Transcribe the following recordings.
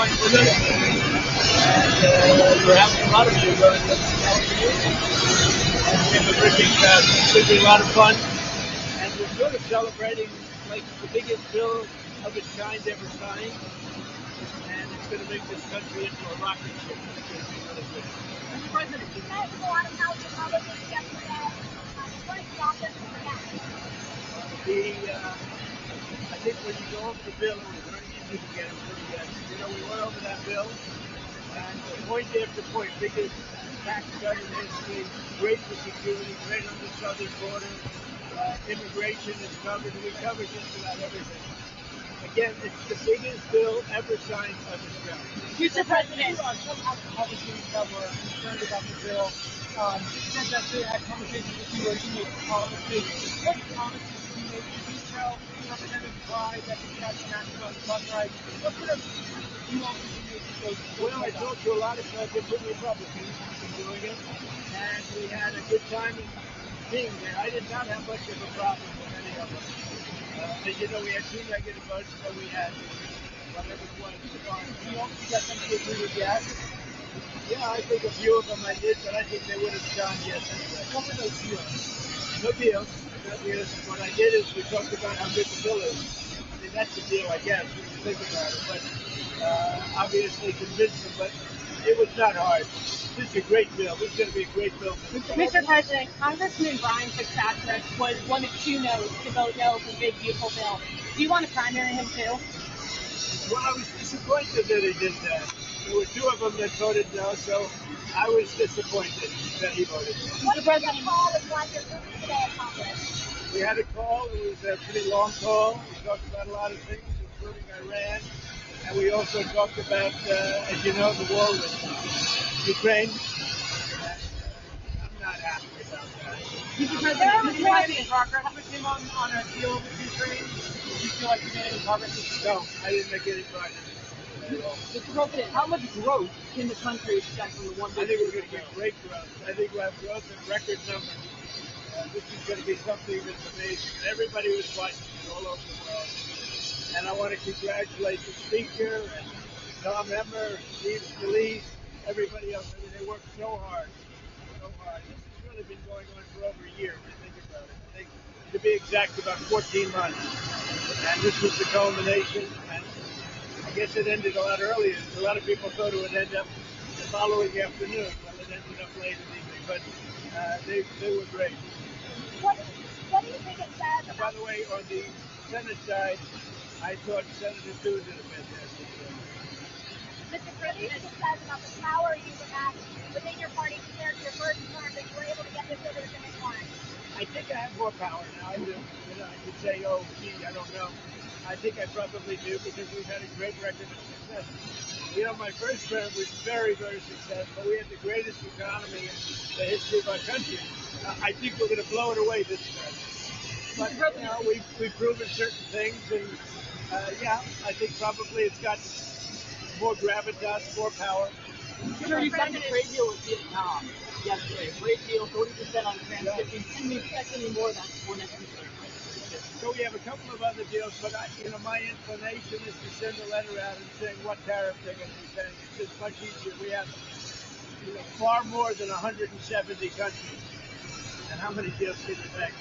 fun with us. And we're having a lot of you going to and it's going to be a lot of fun. And we're sort of celebrating like the biggest bill of its kind ever signed. And it's going to make this country into a rocket ship. It's going to be really good. Mr. President, you met a lot of House Republicans yesterday. What is the office for that? I think when you go over the bill, it was very easy to get it. We went over that bill, and point after point, biggest tax cut in history, great for security, great on the southern border, immigration is covered, we covered just about everything. Again, it's the biggest bill ever signed on this ground. Mr. President, some House Republicans that were concerned about the bill said that they had conversations with you where you made policies. What promises did you make? Did you tell Representative Clyde that you had some action on gun rights? What sort of deals did you make with those? Well, I talked to a lot of different Republicans doing it, and we had a good time being there. I did not have much of a problem with any of them. We had 2 negative votes, but we had whatever it was. You also got them to agree with yes? Yeah, I think a few of them I did, but I think they would have gone yes anyway. What were those deals? No deals. What I did is we talked about how good the bill is. I mean, that's the deal, I guess, when you think about it. But obviously convinced them, but it was not hard. This is a great bill. This is going to be a great bill. Mr. President, Congressman Brian Fitzpatrick was one of 2 no's to vote no for the big, beautiful bill. Do you want to primary him too? Well, I was disappointed that he did that. There were 2 of them that voted no, so I was disappointed that he voted no. What did the call was like your group today at Congress? We had a call. It was a pretty long call. We talked about a lot of things, including Iran. And we also talked about, as you know, the war with Ukraine. I'm not happy about that. Mr. President, did you make any progress with him on a deal with Ukraine? Did you feel like you made any progress with him? No, I didn't make any progress at all. Mr. President, how much growth can the country expect from the one I think we're going to get great growth. I think we'll have growth in record numbers. This is going to be something that's amazing. Everybody was watching it all over the world. And I want to congratulate the Speaker and Tom Emmer, Steve Scalise, everybody else. I mean, they worked so hard, so hard. This has really been going on for over a year, when you think about it. I think, to be exact, about 14 months. And this was the culmination. And I guess it ended a lot earlier. A lot of people thought it would end up the following afternoon. Well, it ended up late in the evening. But they were great. What do you think it says? And by the way, on the Senate side, I thought Senator Sue did a fantastic job. Mr. President, it says about the power you have within your party compared to your first term that you were able to get this over the finish line. I think I have more power now. I do. I could say, oh, gee, I don't know. I think I probably do because we've had a great record of success. My first term was very, very successful. We had the greatest economy in the history of our country. I think we're going to blow it away this time. But, we've proven certain things, and, I think probably it's got more gravitas, more power. Sure, you signed a trade deal with Vietnam yesterday. Great deal, 40% on trans-shipping. Can we expect any more of that for next week? So we have a couple of other deals, but my inclination is to send a letter out and saying what tariff they're going to be paying. It's just much easier. We have far more than 170 countries. And how many deals can you make?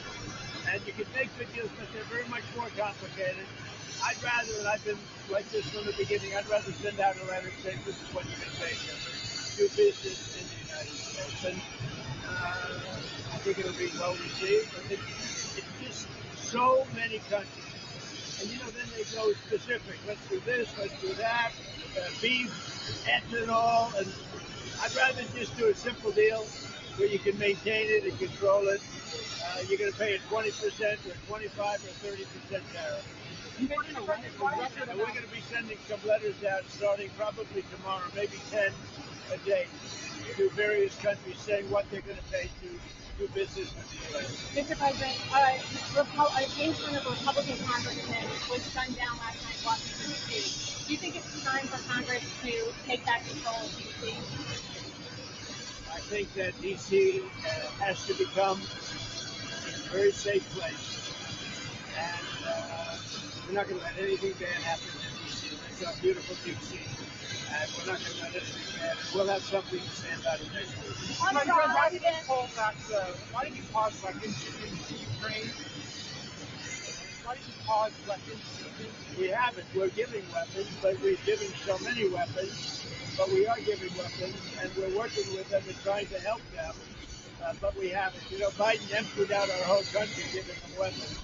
And you can make good deals, but they're very much more complicated. I'd rather, and I've been like this from the beginning, I'd rather send out a letter saying this is what you can make do business in the United States. And I think it'll be well received. I think it's just so many countries. And then they go specific. Let's do this, let's do that. Beef, ethanol, and I'd rather just do a simple deal where you can maintain it and control it. You're going to pay a 20% or 25 or 30% tariff. And we're going to be sending some letters out starting probably tomorrow, maybe 10 a day, to various countries saying what they're going to pay to do business with the U.S. Mr. President, a Kingston of Republican congressman was gunned down last night in Washington, D.C. Do you think it's time for Congress to take back control of D.C.? I think that D.C. has to become a very safe place. And we're not going to let anything bad happen in D.C. our beautiful DC. And we're not going to let anything bad. We'll have something to say about it next week. My friend, why did you pull back why did you pause weapons in Ukraine? Why did you pause weapons shipments? We haven't. We're giving weapons, but we're giving so many weapons. But we are giving weapons, and we're working with them and trying to help them. But we haven't. You know, Biden emptied out our whole country giving them weapons.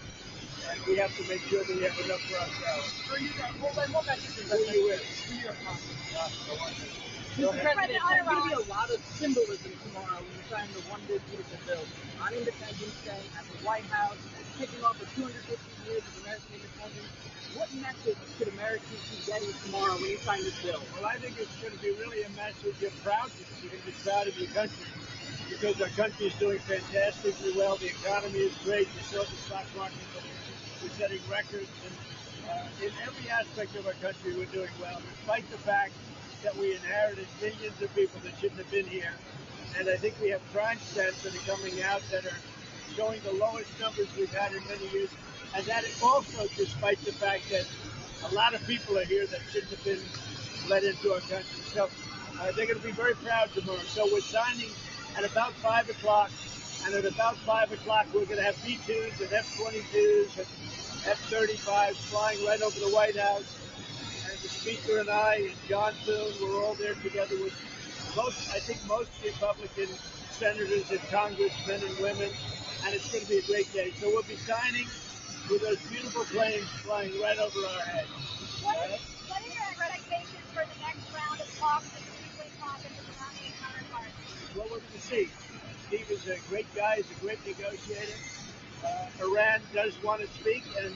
And we have to make sure that we have enough for ourselves. Who you with? Who you Go ahead. President, there's going to be a lot of symbolism tomorrow when you're signing the one big beautiful bill on Independence Day at the White House, kicking off the 250 years of American independence. What message should Americans be getting tomorrow when you sign this bill? Well, I think it's going to be really a message of proudness. You can be proud of your country because our country is doing fantastically well. The economy is great. You saw the stock market. We're setting records. And in every aspect of our country, we're doing well, despite the fact that we inherited millions of people that shouldn't have been here. And I think we have crime stats that are coming out that are showing the lowest numbers we've had in many years. And that is also despite the fact that a lot of people are here that shouldn't have been let into our country. So they're going to be very proud tomorrow. So we're signing at about 5 o'clock. And at about 5 o'clock, we're going to have B-2s and F-22s and F-35s flying right over the White House. And the Speaker and I and John Thune, we're all there together with most Republican senators and congressmen and women. And it's going to be a great day. So we'll be signing with those beautiful planes flying right over our heads. What are your expectations for the next round of talks between talks and the Iranian counterparts? What we're going to see. Steve is a great guy. He's a great negotiator. Iran does want to speak, and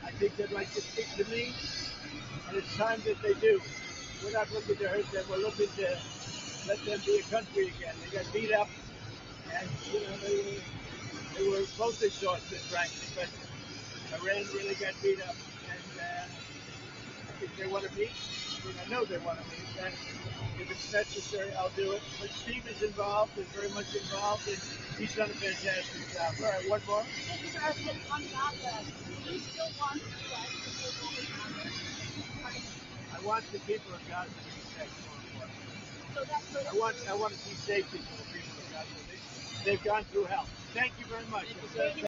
I think they'd like to speak to me. And it's time that they do. We're not looking to hurt them. We're looking to let them be a country again. They got beat up, and they were both exhausted, frankly. But Iran really got beat up, and I think they want to meet. I know they want to meet. And if it's necessary, I'll do it. But Steve is involved, is very much involved, and he's done a fantastic job. All right, one more. Mr. President, on Gaza, do you still want the U.S. to take over Gaza? I want the people of Gaza to be safe, more important. So that's I want to see safety for the people of Gaza. They've gone through hell. Thank you very much.